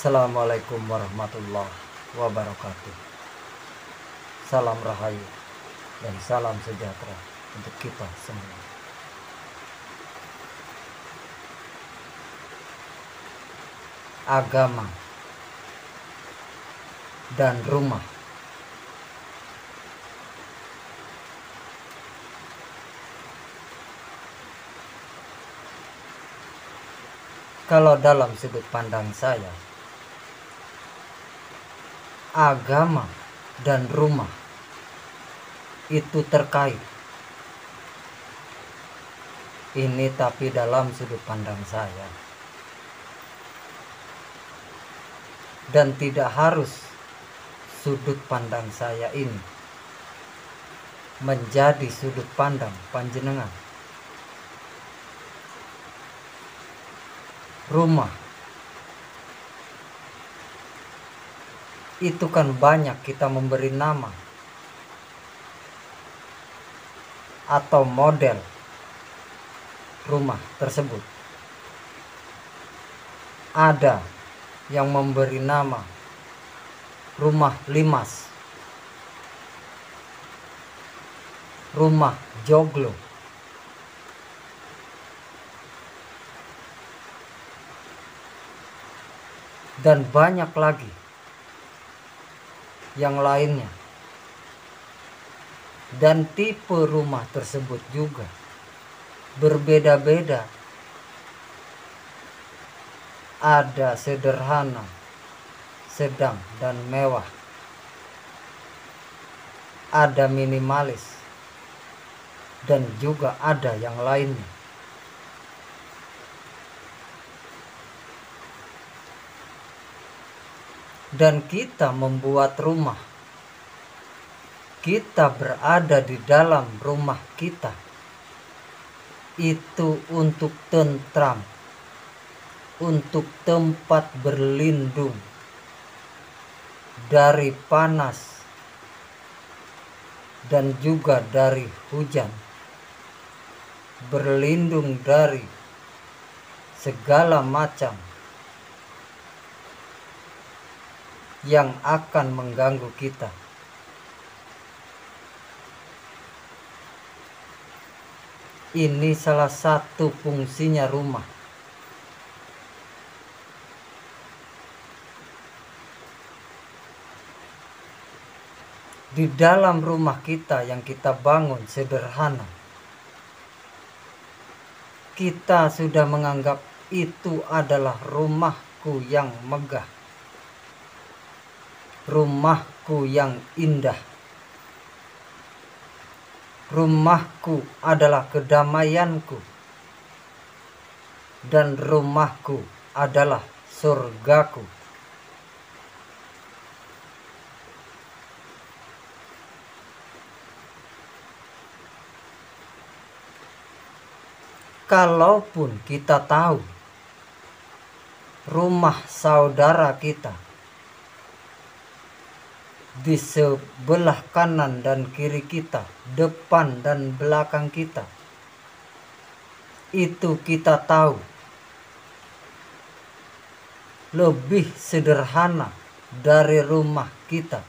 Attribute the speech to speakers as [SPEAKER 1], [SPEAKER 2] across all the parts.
[SPEAKER 1] Assalamualaikum warahmatullahi wabarakatuh. Salam rahayu dan salam sejahtera untuk kita semua. Agama dan rumah. Kalau dalam sudut pandang saya, agama dan rumah itu terkait. Ini tapi dalam sudut pandang saya. Dan tidak harus sudut pandang saya ini menjadi sudut pandang panjenengan. Rumah itu kan banyak kita memberi nama atau model rumah tersebut. Ada yang memberi nama rumah limas, rumah joglo, dan banyak lagi yang lainnya. Dan tipe rumah tersebut juga berbeda-beda. Ada sederhana, sedang, dan mewah. Ada minimalis, dan juga ada yang lainnya. Dan kita membuat rumah, kita berada di dalam rumah kita itu untuk tentram, untuk tempat berlindung dari panas dan juga dari hujan, berlindung dari segala macam yang akan mengganggu kita. Ini salah satu fungsinya rumah. Di dalam rumah kita yang kita bangun sederhana, kita sudah menganggap itu adalah rumahku yang megah, rumahku yang indah, rumahku adalah kedamaianku, dan rumahku adalah surgaku. Kalaupun kita tahu rumah saudara kita di sebelah kanan dan kiri kita, depan dan belakang kita, itu kita tahu lebih sederhana dari rumah kita.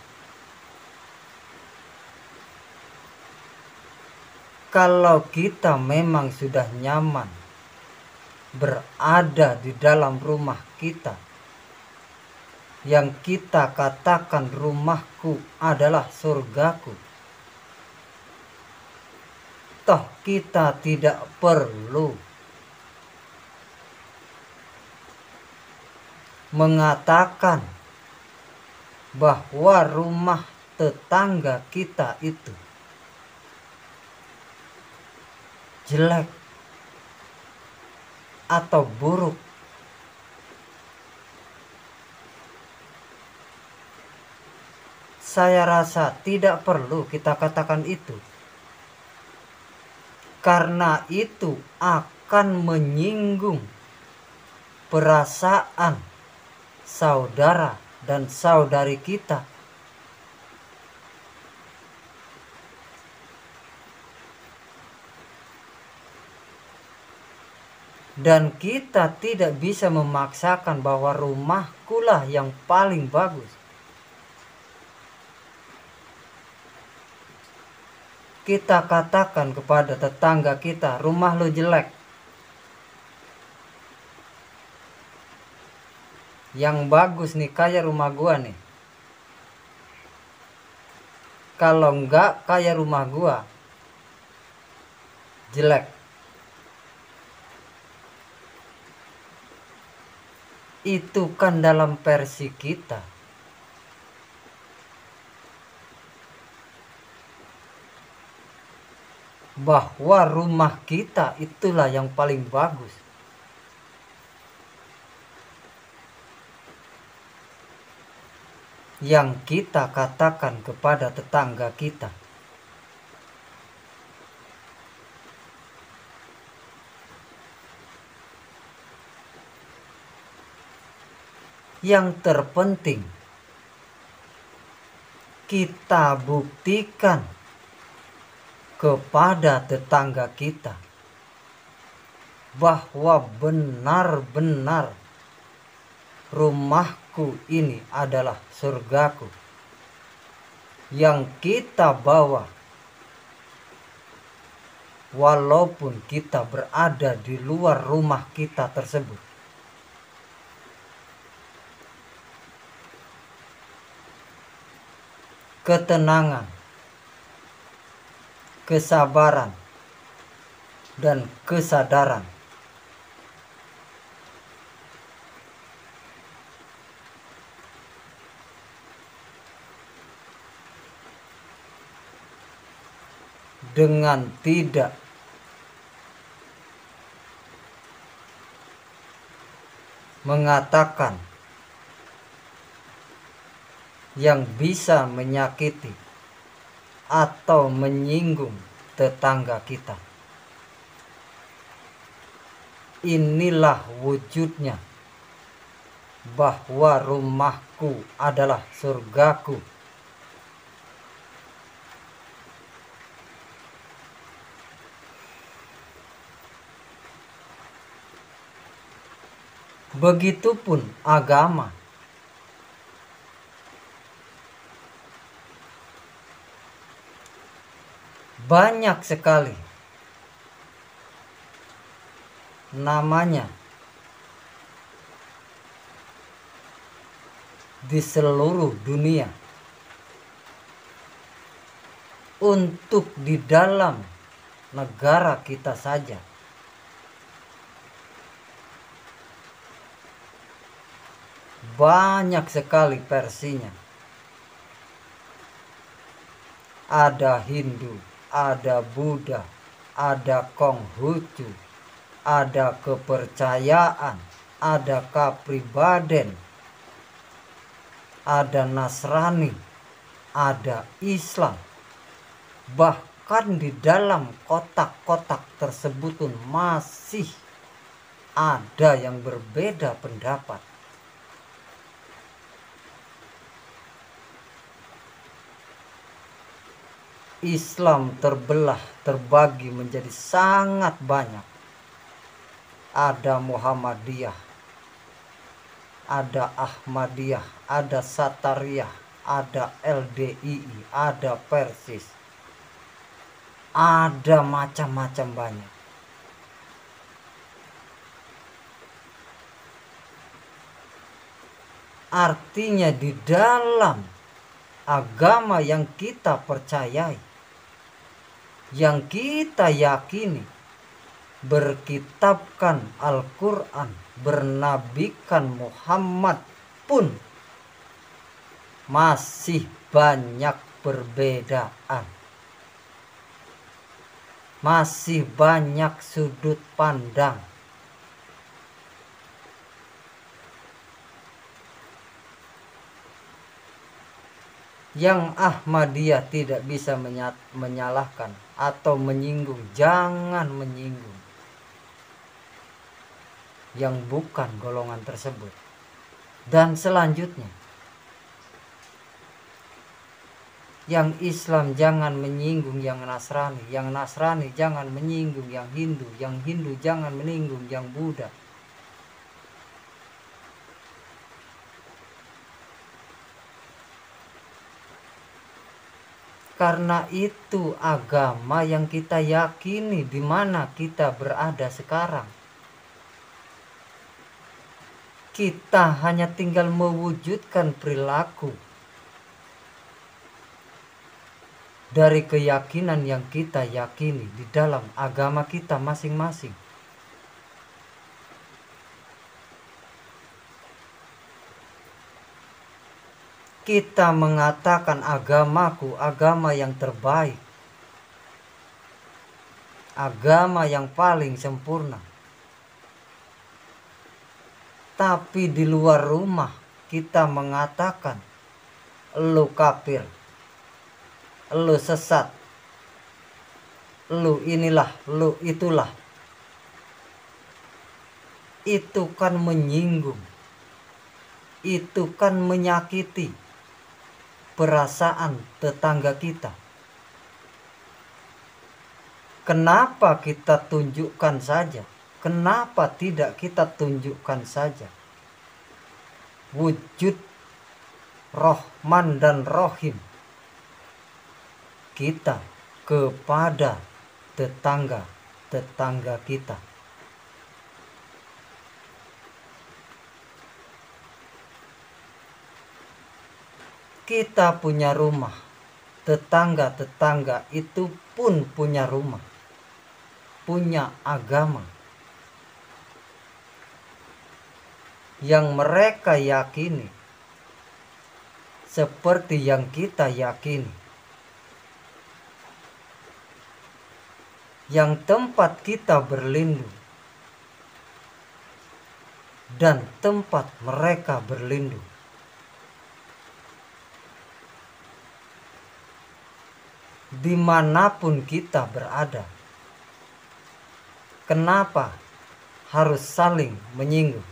[SPEAKER 1] Kalau kita memang sudah nyaman berada di dalam rumah kita, yang kita katakan rumahku adalah surgaku, toh kita tidak perlu mengatakan bahwa rumah tetangga kita itu jelek atau buruk. Saya rasa tidak perlu kita katakan itu, karena itu akan menyinggung perasaan saudara dan saudari kita. Dan kita tidak bisa memaksakan bahwa rumahkulah yang paling bagus. Kita katakan kepada tetangga kita, rumah lo jelek. Yang bagus nih kayak rumah gua nih. Kalau enggak kayak rumah gua, jelek. Itu kan dalam versi kita. Bahwa rumah kita itulah yang paling bagus. Yang kita katakan kepada tetangga kita. Yang terpenting, kita buktikan kepada tetangga kita bahwa benar-benar rumahku ini adalah surgaku yang kita bawa walaupun kita berada di luar rumah kita tersebut. Ketenangan, kesabaran, dan kesadaran. Dengan tidak mengatakan yang bisa menyakiti atau menyinggung tetangga kita. Inilah wujudnya bahwa rumahku adalah surgaku. Begitupun agama. Banyak sekali namanya di seluruh dunia untuk di dalam negara kita saja. Banyak sekali versinya. Ada Hindu, ada Buddha, ada Konghucu, ada kepercayaan, ada kepribadian, ada Nasrani, ada Islam. Bahkan di dalam kotak-kotak tersebut pun masih ada yang berbeda pendapat. Islam terbelah, terbagi menjadi sangat banyak. Ada Muhammadiyah, ada Ahmadiyah, ada Satariyah, ada LDII, ada Persis. Ada macam-macam banyak. Artinya di dalam agama yang kita percayai, yang kita yakini, berkitabkan Al-Quran, bernabikan Muhammad pun masih banyak perbedaan. Masih banyak sudut pandang. Yang Ahmadiyah tidak bisa menyalahkan atau menyinggung, jangan menyinggung yang bukan golongan tersebut. Dan selanjutnya, Yang Islam jangan menyinggung yang Nasrani, yang Nasrani jangan menyinggung yang Hindu jangan menyinggung yang Buddha. Karena itu agama yang kita yakini di mana kita berada sekarang. Kita hanya tinggal mewujudkan perilaku dari keyakinan yang kita yakini di dalam agama kita masing-masing. Kita mengatakan agamaku agama yang terbaik, agama yang paling sempurna. Tapi di luar rumah kita mengatakan lu kafir, lu sesat, lu inilah, lu itulah. Itu kan menyinggung, itu kan menyakiti perasaan tetangga kita. Kenapa kita tunjukkan saja? Kenapa tidak kita tunjukkan saja wujud Rahman dan Rahim kita kepada tetangga-tetangga kita? Kita punya rumah, tetangga-tetangga itu pun punya rumah, punya agama yang mereka yakini seperti yang kita yakini. Yang tempat kita berlindung dan tempat mereka berlindung. Dimanapun kita berada, kenapa harus saling menyinggung?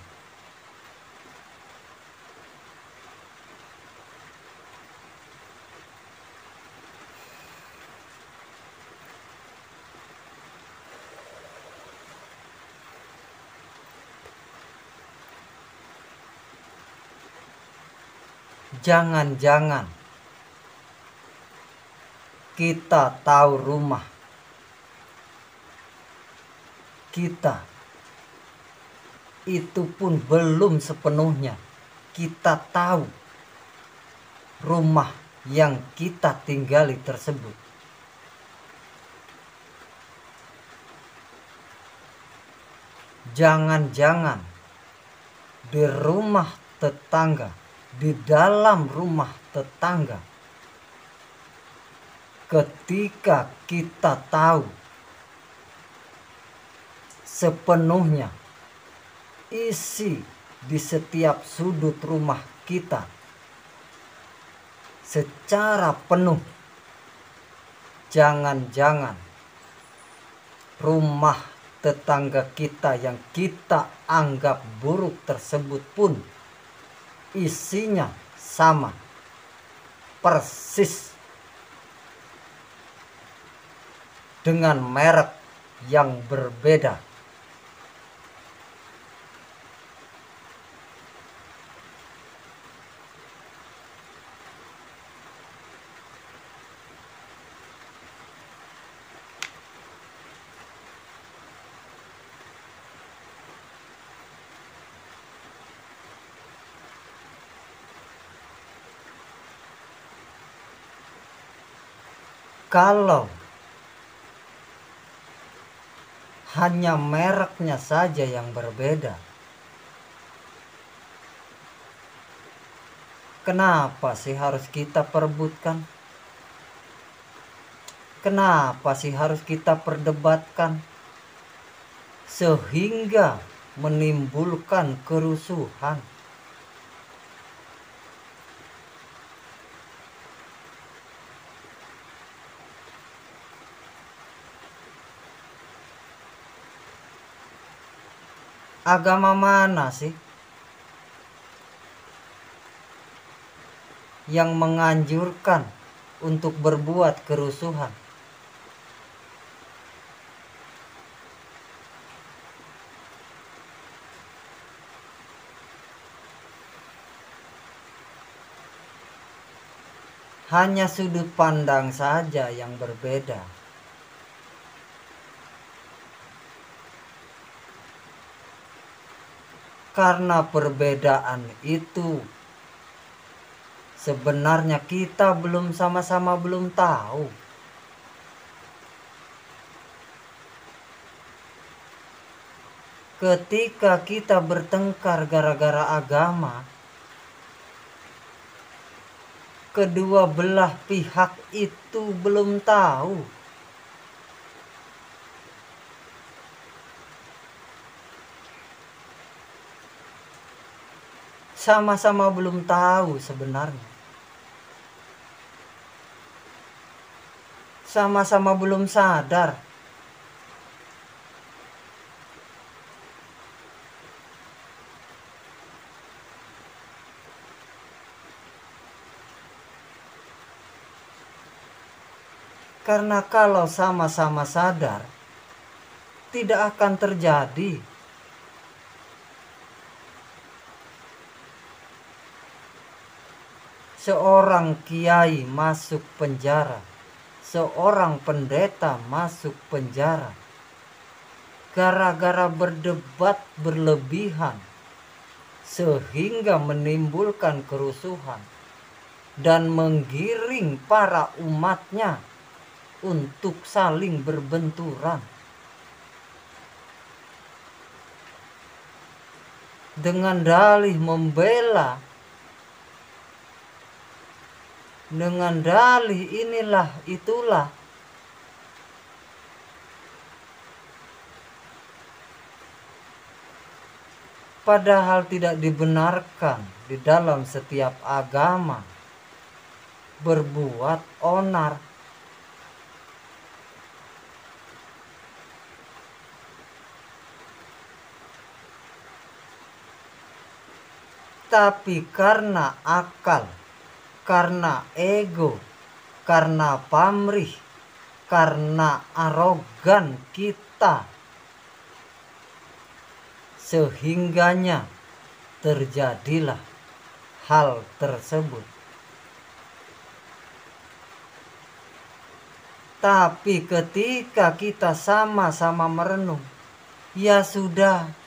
[SPEAKER 1] Jangan-jangan kita tahu rumah kita, itu pun belum sepenuhnya kita tahu rumah yang kita tinggali tersebut. Jangan-jangan di rumah tetangga, di dalam rumah tetangga, ketika kita tahu sepenuhnya isi di setiap sudut rumah kita secara penuh, jangan-jangan rumah tetangga kita yang kita anggap buruk tersebut pun isinya sama persis dengan merek yang berbeda. Kalau hanya mereknya saja yang berbeda, kenapa sih harus kita perebutkan? Kenapa sih harus kita perdebatkan sehingga menimbulkan kerusuhan? Agama mana sih yang menganjurkan untuk berbuat kerusuhan. Hanya sudut pandang saja yang berbeda. Karena perbedaan itu sebenarnya kita sama-sama belum tahu. Ketika kita bertengkar gara-gara agama, kedua belah pihak itu belum tahu. Sama-sama belum tahu sebenarnya. Sama-sama belum sadar. Karena kalau sama-sama sadar, tidak akan terjadi seorang kiai masuk penjara, seorang pendeta masuk penjara, gara-gara berdebat berlebihan sehingga menimbulkan kerusuhan dan menggiring para umatnya untuk saling berbenturan. Dengan dalih membela, dengan dalih inilah itulah, padahal tidak dibenarkan di dalam setiap agama berbuat onar. Tapi karena akal, karena ego, karena pamrih, karena arogan kita, sehingganya terjadilah hal tersebut. Tapi ketika kita sama-sama merenung, ya sudah,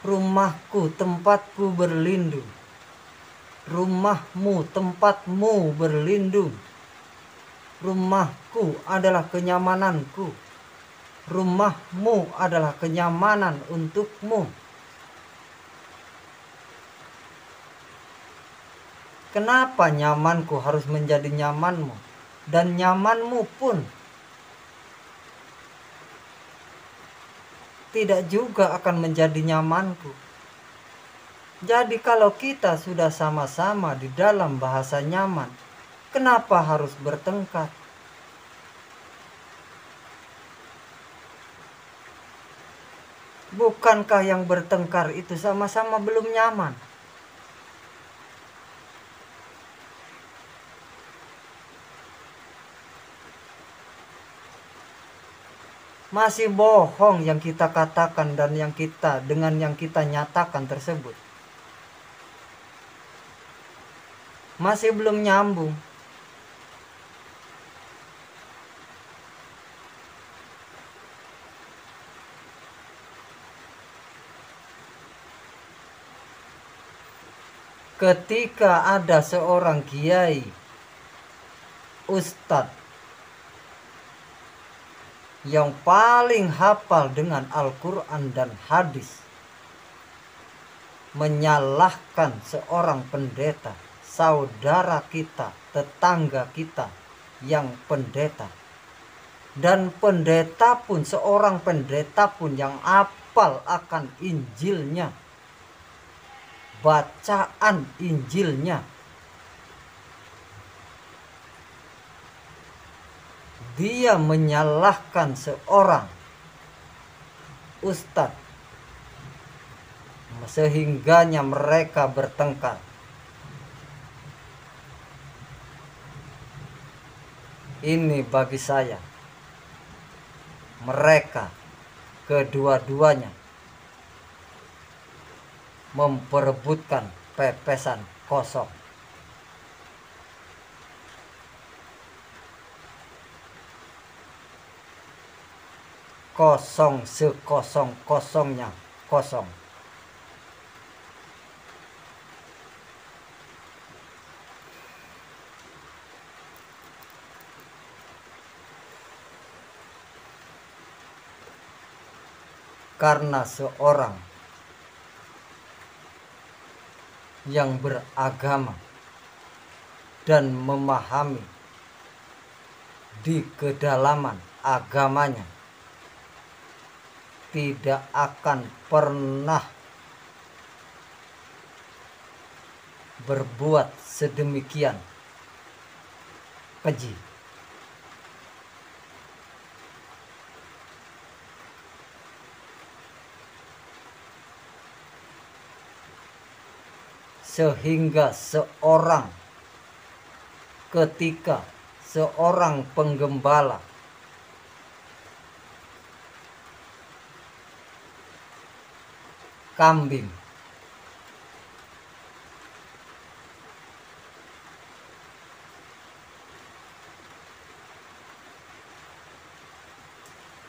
[SPEAKER 1] rumahku tempatku berlindung, rumahmu tempatmu berlindung, rumahku adalah kenyamananku, rumahmu adalah kenyamanan untukmu. Kenapa nyamanku harus menjadi nyamanmu, dan nyamanmu pun tidak juga akan menjadi nyamanku? Jadi kalau kita sudah sama-sama di dalam bahasa nyaman, kenapa harus bertengkar? Bukankah yang bertengkar itu sama-sama belum nyaman? Masih bohong yang kita katakan dan yang kita dengan yang kita nyatakan tersebut. Masih belum nyambung. Ketika ada seorang kiai, ustadz, yang paling hafal dengan Al-Quran dan hadis, menyalahkan seorang pendeta, saudara kita, tetangga kita yang pendeta. Dan pendeta pun, seorang pendeta pun yang hafal akan Injilnya, bacaan Injilnya, dia menyalahkan seorang ustadz, sehingganya mereka bertengkar. Ini bagi saya, mereka kedua-duanya memperebutkan pepesan kosong. Kosong sekosong-kosongnya kosong. Karena seorang yang beragama dan memahami di kedalaman agamanya tidak akan pernah berbuat sedemikian keji. Sehingga ketika seorang penggembala kambing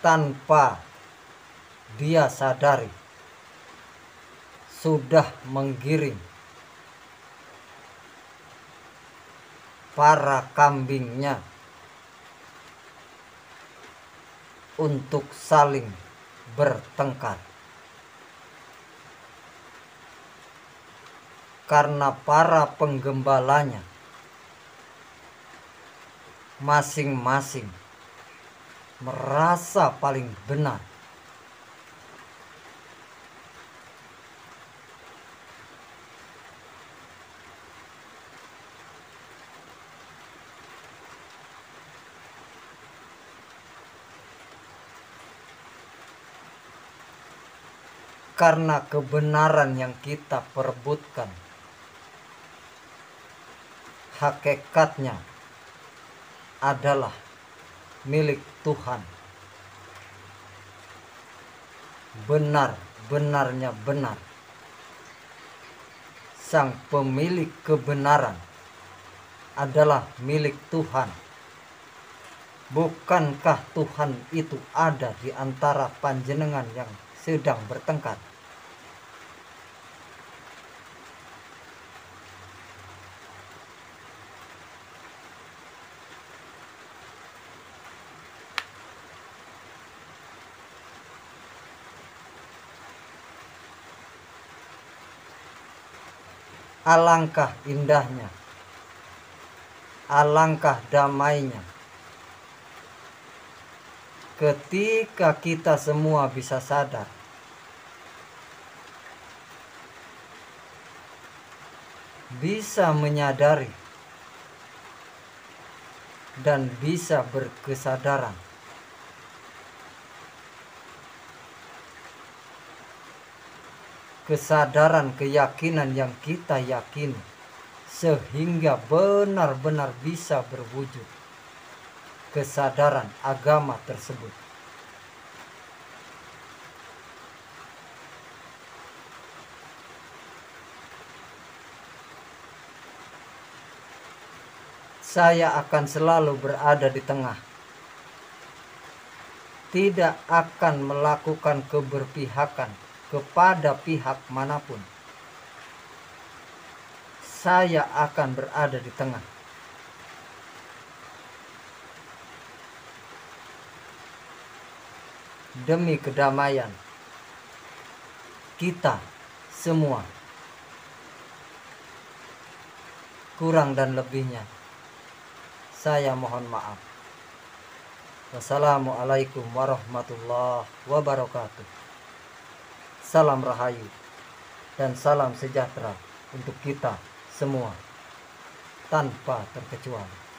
[SPEAKER 1] tanpa dia sadari sudah menggiring para kambingnya untuk saling bertengkar. Karena para penggembalanya masing-masing merasa paling benar. Karena kebenaran yang kita perebutkan hakikatnya adalah milik Tuhan. Benar-benarnya benar. Sang pemilik kebenaran adalah milik Tuhan. Bukankah Tuhan itu ada di antara panjenengan yang sedang bertengkar? Alangkah indahnya, alangkah damainya ketika kita semua bisa sadar bisa menyadari dan bisa berkesadaran kesadaran keyakinan yang kita yakini sehingga benar-benar bisa berwujud kesadaran agama tersebut. Saya akan selalu berada di tengah, tidak akan melakukan keberpihakan kepada pihak manapun. Saya akan berada di tengah. Demi kedamaian kita semua. Kurang dan lebihnya saya mohon maaf. Wassalamualaikum warahmatullahi wabarakatuh. Salam rahayu dan salam sejahtera untuk kita semua tanpa terkecuali.